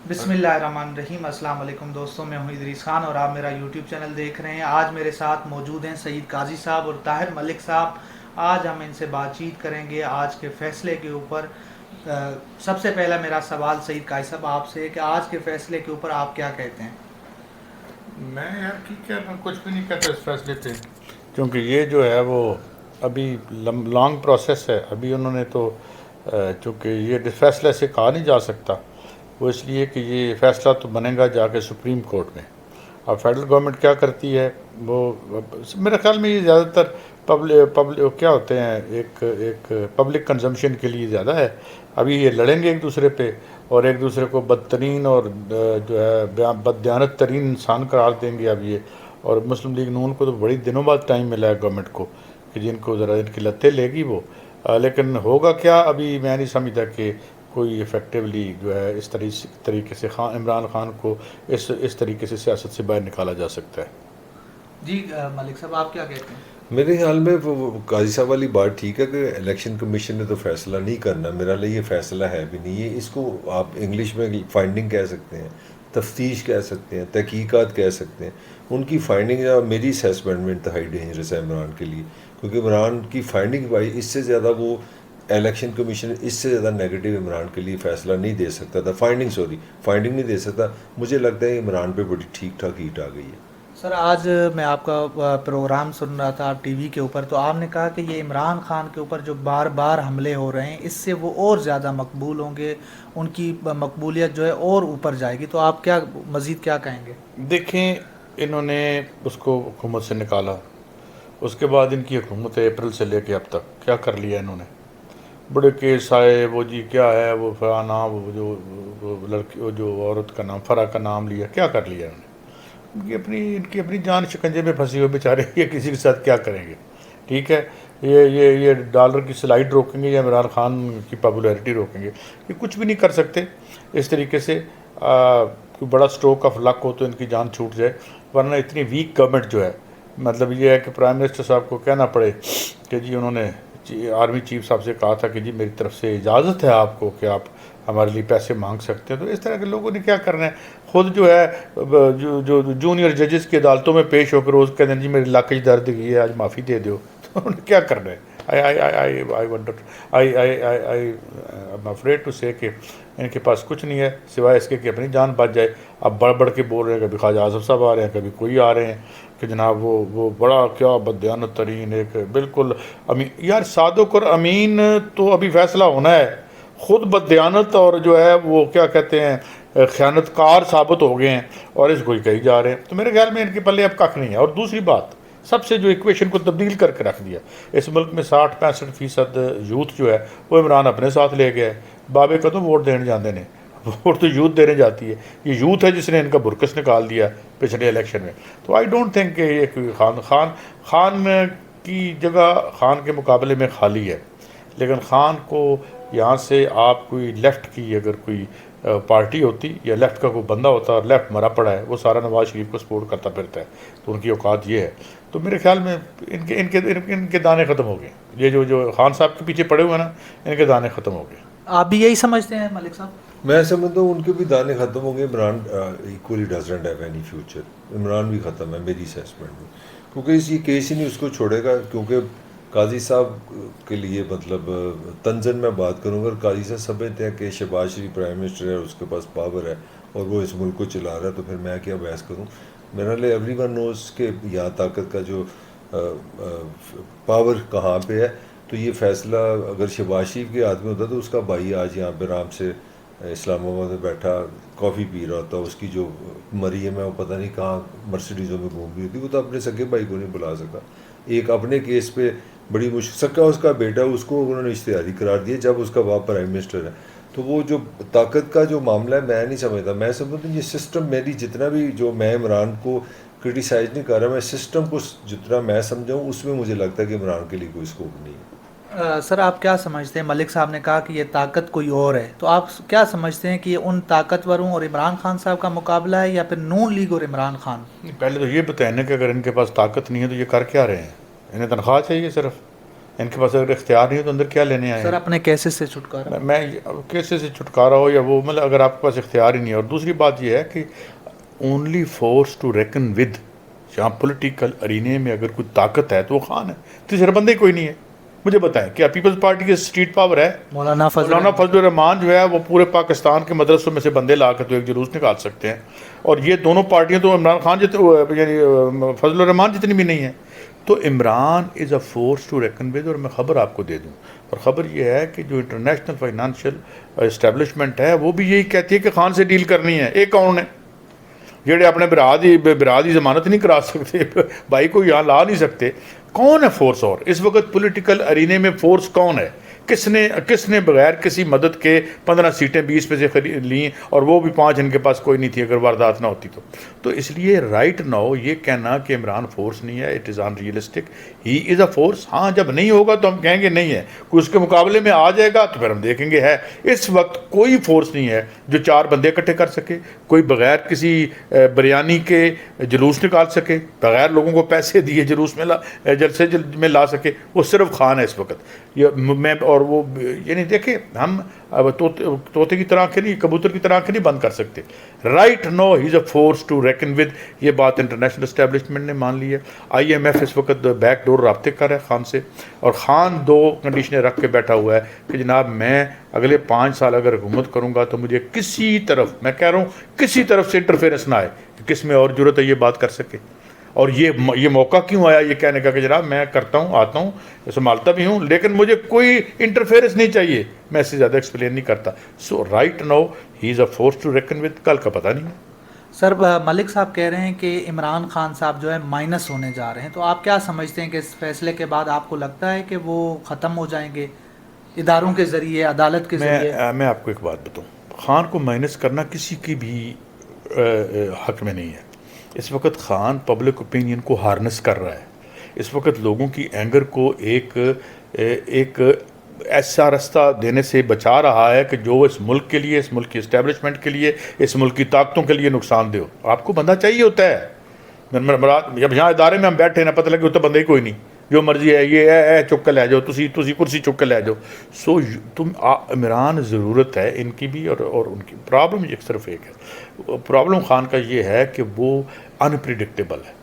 بسم اللہ الرحمن الرحیم۔ السلام علیکم دوستوں، میں ہوں ادریس خان اور آپ میرا یوٹیوب چینل دیکھ رہے ہیں۔ آج میرے ساتھ موجود ہیں سعید قاضی صاحب اور طاہر ملک صاحب۔ آج ہم ان سے بات چیت کریں گے آج کے فیصلے کے اوپر۔ سب سے پہلا میرا سوال سعید قاضی صاحب آپ سے ہے کہ آج کے فیصلے کے اوپر آپ کیا کہتے ہیں؟ میں یار ٹھیک ہے، میں کچھ بھی نہیں کہتا اس فیصلے پہ، کیونکہ یہ جو ہے وہ ابھی لانگ پروسیس ہے۔ ابھی انہوں نے تو چونکہ یہ فیصلے سے کہا نہیں جا سکتا، وہ اس لیے کہ یہ فیصلہ تو بنے گا جا کے سپریم کورٹ میں۔ اب فیڈرل گورنمنٹ کیا کرتی ہے وہ میرے خیال میں یہ زیادہ تر پبلک کیا ہوتے ہیں، ایک پبلک کنزمپشن کے لیے زیادہ ہے۔ ابھی یہ لڑیں گے ایک دوسرے پہ اور ایک دوسرے کو بدترین اور جو ہے بددیانت ترین انسان قرار دیں گے اب یہ۔ اور مسلم لیگ نون کو تو بڑی دنوں بعد ٹائم ملا ہے گورنمنٹ کو کہ جن کو ذرا ان کی لتیں لے گی وہ، لیکن ہوگا کیا ابھی میں نہیں سمجھتا کہ کوئی افیکٹولی جو ہے اس طریقے سے عمران خان کو اس طریقے سے سیاست سے باہر نکالا جا سکتا ہے۔ جی ملک صاحب آپ کیا کہتے ہیں؟ میرے خیال میں وہ قاضی صاحب والی بات ٹھیک ہے کہ الیکشن کمیشن نے تو فیصلہ نہیں کرنا، میرا لیے یہ فیصلہ ہے بھی نہیں ہے۔ اس کو آپ انگلش میں فائنڈنگ کہہ سکتے ہیں، تفتیش کہہ سکتے ہیں، تحقیقات کہہ سکتے ہیں۔ ان کی فائنڈنگ میری اسیسمنٹ میں انتہائی ڈینجرس ہے عمران کے لیے، کیونکہ عمران کی فائنڈنگ بھائی اس سے زیادہ وہ الیکشن کمیشن اس سے زیادہ نیگیٹو عمران کے لیے فیصلہ نہیں دے سکتا تھا، فائنڈنگ نہیں دے سکتا۔ مجھے لگتا ہے عمران پہ بڑی ٹھیک ٹھاک ہیٹ آ گئی ہے۔ سر آج میں آپ کا پروگرام سن رہا تھا ٹی وی کے اوپر، تو آپ نے کہا کہ یہ عمران خان کے اوپر جو بار بار حملے ہو رہے ہیں اس سے وہ اور زیادہ مقبول ہوں گے، ان کی مقبولیت جو ہے اور اوپر جائے گی، تو آپ کیا مزید کیا کہیں گے؟ دیکھیں، انہوں نے اس کو حکومت سے نکالا، اس کے بعد ان کی حکومت اپریل سے لے کے اب تک کیا کر لیا انہوں نے؟ بڑے کیس آئے، وہ جی کیا ہے وہ فلانا، وہ جو وہ لڑکی، وہ جو عورت کا نام فرح کا نام لیا، کیا کر لیا انہوں نے؟ ان کی اپنی جان شکنجے میں پھنسی ہوئے بیچارے، یہ کسی کے ساتھ کیا کریں گے؟ ٹھیک ہے، یہ ڈالر کی سلائڈ روکیں گے یا عمران خان کی پاپولیرٹی روکیں گے؟ یہ کچھ بھی نہیں کر سکتے اس طریقے سے۔ کوئی بڑا اسٹروک آف لک ہو تو ان کی جان چھوٹ جائے، ورنہ اتنی ویک گورنمنٹ جو ہے، مطلب یہ ہے کہ پرائم منسٹر صاحب کو کہنا پڑے کہ جی انہوں نے آرمی چیف صاحب سے کہا تھا کہ جی میری طرف سے اجازت ہے آپ کو کہ آپ ہمارے لیے پیسے مانگ سکتے ہیں۔ تو اس طرح کے لوگوں نے کیا کرنا ہے؟ خود جو ہے جو جونیئر ججز کی عدالتوں میں پیش ہو کر روز کہتے ہیں جی میری لاکج درد کی ہے، آج معافی دے دو، تو انہوں نے کیا کرنا ہے؟ I'm afraid to say کہ ان کے پاس کچھ نہیں ہے سوائے اس کے کہ اپنی جان بچ جائے۔ اب بڑھ بڑھ کے بول رہے ہیں، کبھی خواجہ اعظم صاحب آ رہے ہیں، کبھی کوئی آ رہے ہیں کہ جناب وہ بڑا کیا بددیانت ترین ایک بالکل امین۔ یار صادق اور امین تو ابھی فیصلہ ہونا ہے، خود بددیانت اور جو ہے وہ کیا کہتے ہیں خیانت کار ثابت ہو گئے ہیں اور اس کو ہی کہی جا رہے ہیں۔ تو میرے خیال میں ان کے پلے اب کخ نہیں ہے۔ اور دوسری بات، سب سے جو ایکویشن کو تبدیل کر کے رکھ دیا، اس ملک میں 60-65% یوتھ جو ہے وہ عمران اپنے ساتھ لے گیا ہے۔ بابے کا تو ووٹ دینے جاندے نے، ووٹ تو یوتھ دینے جاتی ہے، یہ یوتھ ہے جس نے ان کا برکس نکال دیا پچھلے الیکشن میں۔ تو آئی ڈونٹ تھنک کہ یہ کوئی خان کی جگہ خان کے مقابلے میں خالی ہے، لیکن خان کو یہاں سے آپ کوئی لیفٹ کی اگر کوئی پارٹی ہوتی یا لیفٹ کا کوئی بندہ ہوتا اور لیفٹ مرا پڑا ہے، وہ سارا نواز شریف کو سپورٹ کرتا پھرتا ہے، تو ان کی اوقات یہ ہے۔ تو میرے خیال میں ان کے دانے ختم ہو گئے، یہ جو خان صاحب کے پیچھے پڑے ہوئے ہیں نا، ان کے دانے ختم ہو گئے۔ آپ بھی یہی سمجھتے ہیں ملک صاحب؟ میں سمجھتا ہوں ان کے بھی دانے ختم ہو گئے۔ Imran equally doesn't have any future, Imran بھی ختم ہے میری اسیسمنٹ میں، کیونکہ یہ کیس ہی نہیں اس کو چھوڑے گا۔ کیونکہ قاضی صاحب کے لیے مطلب تنزن میں بات کروں گا، قاضی صاحب سمجھتے ہیں کہ شہباز شریف پرائم منسٹر ہے، اس کے پاس پاور ہے اور وہ اس ملک کو چلا رہا ہے، تو پھر میں کیا بحث کروں؟ میرا لیے ایوری ون نوز کہ یہاں طاقت کا جو پاور کہاں پہ ہے۔ تو یہ فیصلہ اگر شہباز شریف کے ہاتھ میں ہوتا تو اس کا بھائی آج یہاں پہ آرام سے اسلام آباد میں بیٹھا کافی پی رہا ہوتا، اس کی جو مریم ہے وہ پتہ نہیں کہاں مرسیڈیزوں میں گھوم رہی ہوتی، وہ تو اپنے سگے بھائی کو نہیں بلا سکا۔ ایک اپنے کیس پہ بڑی سکا اس کا بیٹا، اس کو انہوں نے اشتہاری قرار دیا جب اس کا باپ پرائم منسٹر ہے۔ تو وہ جو طاقت کا جو معاملہ ہے میں نہیں سمجھتا، میں سمجھتا ہوں یہ سسٹم میری جتنا بھی جو میں عمران کو کرٹیسائز نہیں کر رہا، میں سسٹم کو جتنا میں سمجھاؤں اس میں مجھے لگتا ہے کہ عمران کے لیے کوئی اسکوپ نہیں ہے۔ سر آپ کیا سمجھتے ہیں؟ ملک صاحب نے کہا کہ یہ طاقت کوئی اور ہے، تو آپ کیا سمجھتے ہیں کہ یہ ان طاقتوروں اور عمران خان صاحب کا مقابلہ ہے یا پھر نون لیگ اور عمران خان؟ پہلے تو یہ بتائیں نا کہ اگر ان کے پاس طاقت نہیں ہے تو یہ کر کیا رہے ہیں؟ انہیں تنخواہ چاہیے صرف، ان کے پاس اگر اختیار نہیں ہے تو اندر کیا لینے آئے سر ہیں؟ اپنے کیسے سے چھٹکارا؟ میں کیسے سے چھٹکارا ہو یا وہ مطلب اگر آپ کے پاس اختیار ہی نہیں ہے. اور دوسری بات یہ ہے کہ only force to reckon with, جہاں پولیٹیکل ارینے میں اگر کوئی طاقت ہے تو وہ خان ہے، تیسرا بندے کوئی نہیں ہے. مجھے بتائیں کیا پیپلز پارٹی کے اسٹریٹ پاور ہے؟ مولانا مولانا فضل الرحمان جو ہے وہ پورے پاکستان کے مدرسوں میں سے بندے لا کر تو ایک جلوس نکال سکتے ہیں، اور یہ دونوں پارٹیاں تو عمران خان یعنی فضل الرحمان جتنی بھی نہیں ہیں. تو Imran is a force to reckon with. اور میں خبر آپ کو دے دوں، اور خبر یہ ہے کہ جو انٹرنیشنل فائنانشیل اسٹیبلشمنٹ ہے وہ بھی یہی کہتی ہے کہ خان سے ڈیل کرنی ہے. ایک کون ہے جڑے اپنے برا دی ضمانت نہیں کرا سکتے، بھائی کو یہاں لا نہیں سکتے؟ کون ہے فورس؟ اور اس وقت پولیٹیکل ارینے میں فورس کون ہے؟ کس نے بغیر کسی مدد کے 15 سیٹیں 20 میں سے لیں، اور وہ بھی 5 ان کے پاس کوئی نہیں تھی اگر واردات نہ ہوتی تو اس لیے رائٹ ناؤ یہ کہنا کہ عمران فورس نہیں ہے، it is in realistic. He is a force. ہاں جب نہیں ہوگا تو ہم کہیں گے نہیں ہے، کوئی اس کے مقابلے میں آ جائے گا تو پھر ہم دیکھیں گے ہے. اس وقت کوئی فورس نہیں ہے جو 4 بندے اکٹھے کر سکے، کوئی بغیر کسی بریانی کے جلوس نکال سکے، بغیر لوگوں کو پیسے دیے جلوس میں جلسے میں لا سکے. وہ صرف خان ہے اس وقت. میں اور وہ یعنی دیکھیں ہم طوطے کی طرح کے نہیں، کبوتر کی طرح کے نہیں بند کر سکتے. Right now he is a force to reckon with. یہ بات انٹرنیشنل اسٹیبلشمنٹ نے مان لی ہے. آئی ایم ایف اس وقت بیک ڈور رابطے کر ہے خان سے، اور خان 2 کنڈیشنیں رکھ کے بیٹھا ہوا ہے کہ جناب میں اگلے 5 سال اگر حکومت کروں گا تو مجھے کسی طرف، میں کہہ رہا ہوں کسی طرف سے انٹرفیئرنس نہ آئے کہ کس میں اور ضرورت ہے یہ بات کر سکے. اور یہ موقع کیوں آیا یہ کہنے کا کہ جناب میں کرتا ہوں، آتا ہوں، سنبھالتا بھی ہوں، لیکن مجھے کوئی انٹرفیئرنس نہیں چاہیے. میں اس سے زیادہ ایکسپلین نہیں کرتا. So right now he is a force to reckon with. کل کا پتہ نہیں ہے. سر ملک صاحب کہہ رہے ہیں کہ عمران خان صاحب جو ہے مائنس ہونے جا رہے ہیں، تو آپ کیا سمجھتے ہیں کہ اس فیصلے کے بعد آپ کو لگتا ہے کہ وہ ختم ہو جائیں گے اداروں کے ذریعے، عدالت کے ذریعے؟ میں آپ کو ایک بات بتاؤں، خان کو مائنس کرنا کسی کی بھی حق میں نہیں ہے. اس وقت خان پبلک اوپینین کو ہارنس کر رہا ہے. اس وقت لوگوں کی اینگر کو ایک ایسا رستہ دینے سے بچا رہا ہے کہ جو اس ملک کے لیے، اس ملک کی اسٹیبلشمنٹ کے لیے، اس ملک کی طاقتوں کے لیے نقصان دہ ہو. آپ کو بندہ چاہیے ہوتا ہے. جب یہاں ادارے میں ہم بیٹھے نا پتہ لگے تو بندہ ہی کوئی نہیں، جو مرضی ہے یہ ہے چک کے لے جاؤ، تسی کرسی چک کے لے جاؤ. سو تم عمران ضرورت ہے ان کی بھی اور ان کی. پرابلم صرف ایک ہے، پرابلم خان کا یہ ہے کہ وہ انپریڈکٹیبل ہے.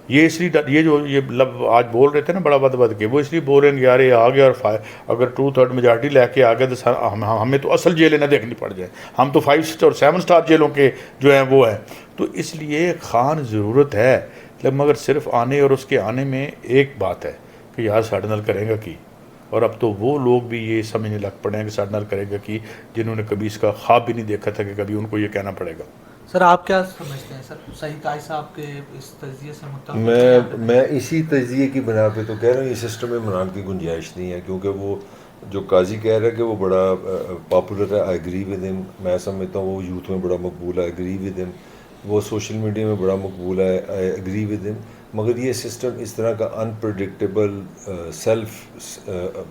یہ اس لیے یہ جو یہ آج بول رہے تھے نا بڑا بد کے، وہ اس لیے بول رہے ہیں کہ یار یہ آ گیا اور اگر 2/3 میجارٹی لے کے آ گیا تو ہمیں تو اصل جیلیں نہ دیکھنی پڑ جائے. ہم تو 5 اور 7 اسٹار جیلوں کے جو ہیں وہ ہیں. تو اس لیے خان ضرورت ہے، مگر صرف آنے اور اس کے آنے میں ایک بات ہے کہ یار ساڈے نال کرے گا کی. اور اب تو وہ لوگ بھی یہ سمجھنے لگ پڑے ہیں کہ ساڈے نال کرے گا کی جنہوں نے کبھی اس کا خواب بھی نہیں دیکھا تھا کہ کبھی ان کو یہ کہنا پڑے گا. سر آپ کیا سمجھتے ہیں؟ سر صحیح قائد صاحب کے اس تجزیے سے متفق میں اسی تجزیے کی بنا پہ تو کہہ رہا ہوں یہ سسٹم میں عمران کی گنجائش نہیں ہے، کیونکہ وہ جو قاضی کہہ رہا ہے کہ وہ بڑا پاپولر ہے، آئی ایگری ود ہم. میں سمجھتا ہوں وہ یوتھ میں بڑا مقبول ہے، آئی ایگری ود ہم. وہ سوشل میڈیا میں بڑا مقبول ہے، آئی ایگری ود ہم. مگر یہ سسٹم اس طرح کا انپریڈکٹیبل سیلف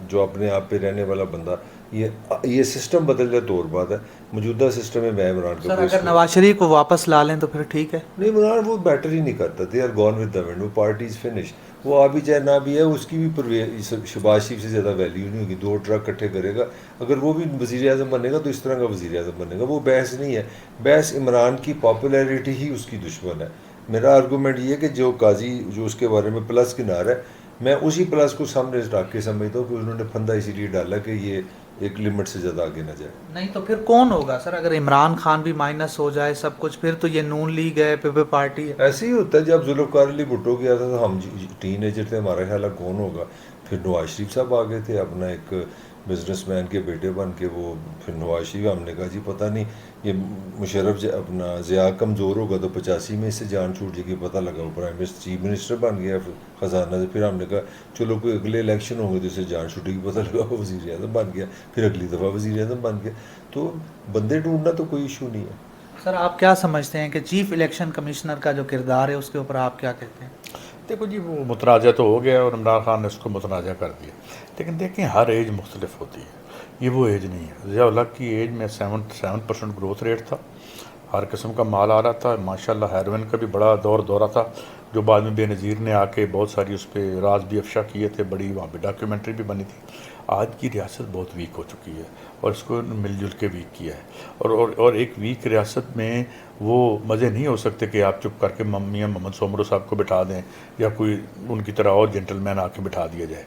جو اپنے آپ پہ رہنے والا بندہ، یہ سسٹم بدل جائے تو اور بات ہے. موجودہ سسٹم میں میں عمران سر اگر نواز شریف کو واپس لا لیں تو پھر ٹھیک ہے؟ نہیں، عمران وہ بیٹر ہی نہیں کرتا. They are gone with the wind. وہ پارٹی از فنش. وہ آ بھی چاہے نہ بھی ہے، اس کی بھی شہباز شریف سے زیادہ ویلیو نہیں ہوگی. 2 ٹرک اکٹھے کرے گا. اگر وہ بھی وزیر اعظم بنے گا تو اس طرح کا وزیر اعظم بنے گا. وہ بحث نہیں ہے. بحث عمران کی پاپولیرٹی ہی اس کی دشمن ہے. میرا آرگومنٹ یہ ہے کہ جو قاضی جو اس کے بارے میں پلس کنار ہے، میں اسی پلس کو سامنے رکھ کے سمجھتا ہوں کہ انہوں نے پھندا اسی لیے ڈالا کہ یہ ایک لمٹ سے زیادہ آگے نہ جائے. نہیں تو پھر کون ہوگا سر؟ اگر عمران خان بھی مائنس ہو جائے سب کچھ، پھر تو یہ نون لیگ ہے، پہ پارٹی ہے. ایسے ہی ہوتا ہے. جب ذوالفقار علی بھٹو گیا تھا تو ہم ٹین ایجر تھے، ہمارا خیال ہے کون ہوگا. پھر نواز شریف صاحب آ گئے تھے اپنا ایک بزنس مین کے بیٹے بن کے. وہ پھر نواز شریف، ہم نے کہا جی پتہ نہیں یہ مشرف اپنا ضیاء کمزور ہوگا تو 85 میں اس سے جان چھوٹ جائے گی. پتہ لگا وہ پرائم منسٹر چیف منسٹر بن گیا خزانہ سے. پھر ہم نے کہا چلو کوئی اگلے الیکشن ہوں گے تو اس سے جان چھوٹے گی. پتہ لگا وہ وزیر اعظم بن گیا. پھر اگلی دفعہ وزیر اعظم بن گیا. تو بندے ڈھونڈنا تو کوئی ایشو نہیں ہے. سر آپ کیا سمجھتے ہیں کہ چیف الیکشن کمشنر کا جو کردار ہے اس کے اوپر آپ کیا کہتے ہیں؟ دیکھو جی وہ متنازع تو ہو گیا اور عمران خان نے اس کو متنازع کر دیا، لیکن دیکھیں ہر ایج مختلف ہوتی ہے. یہ وہ ایج نہیں ہے. ضیاء الحق کی ایج میں 7% گروتھ ریٹ تھا. ہر قسم کا مال آ رہا تھا ماشاءاللہ. ہیروئن کا بھی بڑا دورہ تھا جو بعد میں بے نظیر نے آ کے بہت ساری اس پہ راز بھی افشا کیے تھے, بڑی وہاں پہ ڈاکیومنٹری بھی بنی تھی. آج کی ریاست بہت ویک ہو چکی ہے اور اس کو مل جل کے ویک کیا ہے. اور ایک ویک ریاست میں وہ مزے نہیں ہو سکتے کہ آپ چپ کر کے میاں محمد سومرو صاحب کو بٹھا دیں یا کوئی ان کی طرح اور جینٹل مین آ کے بٹھا دیا جائے.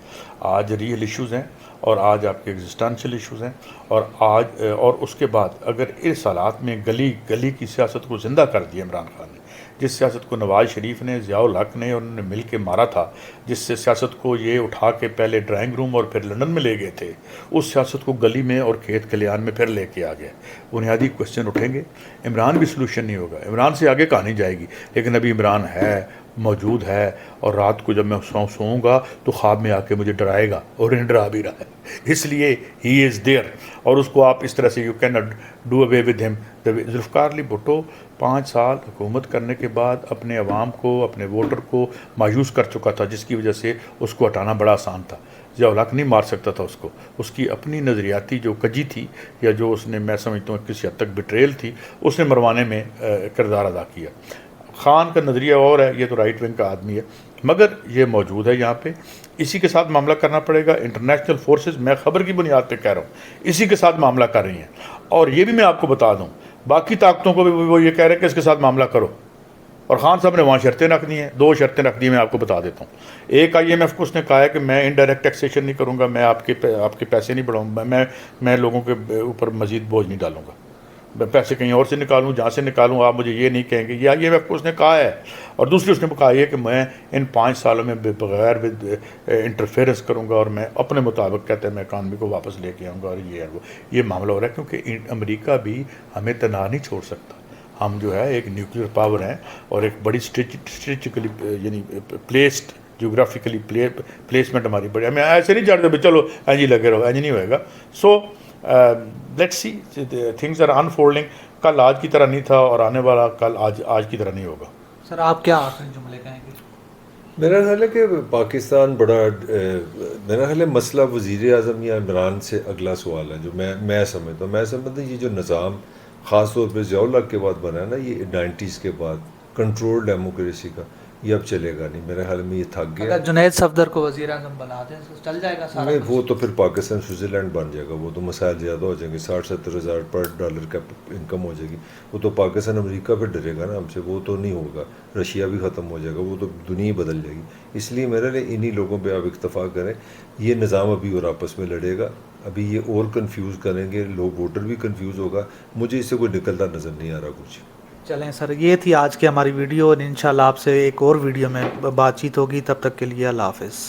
آج ریئل ایشوز ہیں اور آج آپ کے ایگزسٹینشیل ایشوز ہیں, اور اس کے بعد اگر اس حالات میں گلی کی سیاست کو زندہ کر دیا عمران خان نے, جس سیاست کو نواز شریف نے, ضیاء الحق نے انہوں نے مل کے مارا تھا, جس سے سیاست کو یہ اٹھا کے پہلے ڈرائنگ روم اور پھر لندن میں لے گئے تھے, اس سیاست کو گلی میں اور کھیت کھلیان میں پھر لے کے آ گئے. بنیادی کوشچن اٹھیں گے, عمران بھی سلوشن نہیں ہوگا, عمران سے آگے کہانی جائے گی, لیکن ابھی عمران ہے, موجود ہے, اور رات کو جب میں سوؤں گا تو خواب میں آ کے مجھے ڈرائے گا, اور انہیں ڈرا بھی رہا ہے. اس لیے ہی از دیئر, اور اس کو آپ اس طرح سے you cannot do away with ود ہم. ذوالفقار علی بھٹو 5 سال حکومت کرنے کے بعد اپنے عوام کو, اپنے ووٹر کو مایوس کر چکا تھا, جس کی وجہ سے اس کو ہٹانا بڑا آسان تھا. ضیاء الحق نہیں مار سکتا تھا اس کو, اس کی اپنی نظریاتی جو کجی تھی یا جو اس نے, میں سمجھتا ہوں کسی حد تک بٹریل تھی, اس نے مروانے میں کردار ادا کیا. خان کا نظریہ اور ہے, یہ تو رائٹ ونگ کا آدمی ہے, مگر یہ موجود ہے یہاں پہ, اسی کے ساتھ معاملہ کرنا پڑے گا. انٹرنیشنل فورسز, میں خبر کی بنیاد پہ کہہ رہا ہوں, اسی کے ساتھ معاملہ کر رہی ہیں. اور یہ بھی میں آپ کو بتا دوں, باقی طاقتوں کو بھی وہ یہ کہہ رہے ہیں کہ اس کے ساتھ معاملہ کرو, اور خان صاحب نے وہاں شرطیں رکھ دی ہیں. 2 شرطیں رکھ دی ہیں, میں آپ کو بتا دیتا ہوں. ایک IMF کو اس نے کہا ہے کہ میں انڈائریکٹ ٹیکسیشن نہیں کروں گا, میں آپ کے پیسے نہیں بڑھاؤں گا, میں لوگوں کے اوپر مزید بوجھ نہیں ڈالوں گا, میں پیسے کہیں اور سے نکالوں, جہاں سے نکالوں آپ مجھے یہ نہیں کہیں گے. یہ IMF کو اس نے کہا ہے. اور دوسری اس نے کہا ہے کہ میں ان 5 سالوں میں بغیر انٹرفیئرنس کروں گا, اور میں اپنے مطابق کہتے ہیں میں اکانومی کو واپس لے کے آؤں گا. اور یہ معاملہ ہو رہا ہے کیونکہ امریکہ بھی ہمیں تنہا نہیں چھوڑ سکتا. ہم جو ہے ایک نیوکلیئر پاور ہیں اور ایک بڑی اسٹریٹجیکلی یعنی پلیسڈ جیوگرافیکلی پلیسمنٹ ہماری بڑی, ہمیں ایسے نہیں چاہتے بھی چلو اینجی لگے رہو, اینجی نہیں ہوئے گا. So let's see, things are unfolding. کل آج کی طرح نہیں تھا اور آنے والا کل آج کی طرح نہیں ہوگا. سر آپ کیا آخری جملے کہیں گے؟ میرا خیال ہے کہ پاکستان بڑا, میرا خیال ہے مسئلہ وزیر اعظم یا عمران سے اگلا سوال ہے جو میں سمجھتا ہوں. یہ جو نظام خاص طور پہ ضیاء الحق کے بعد بنا ہے نا, یہ 90s کے بعد کنٹرول ڈیموکریسی کا, یہ اب چلے گا نہیں. میرے خیال میں یہ تھک گیا. اگر جنید صفدر کو وزیر اعظم بنا دیں تو چل جائے گا سارا؟ نہیں, وہ تو پھر پاکستان سوئٹزرلینڈ بن جائے گا, وہ تو مسائل زیادہ ہو جائیں گے. 60-70 ہزار پر ڈالر کا انکم ہو جائے گی. وہ تو پاکستان امریکہ پہ ڈرے گا نا ہم سے, وہ تو نہیں ہوگا. رشیا بھی ختم ہو جائے گا, وہ تو دنیا ہی بدل جائے گی. اس لیے میرے لیے انہی لوگوں پہ آپ اکتفا کریں. یہ نظام ابھی اور آپس میں لڑے گا, ابھی یہ اور کنفیوز کریں گے لوگ, ووٹر بھی کنفیوز ہوگا. مجھے اس سے کوئی نکلتا نظر نہیں آ رہا کچھ. چلیں سر, یہ تھی آج کی ہماری ویڈیو, اور انشاءاللہ آپ سے ایک اور ویڈیو میں بات چیت ہوگی. تب تک کے لیے اللہ حافظ.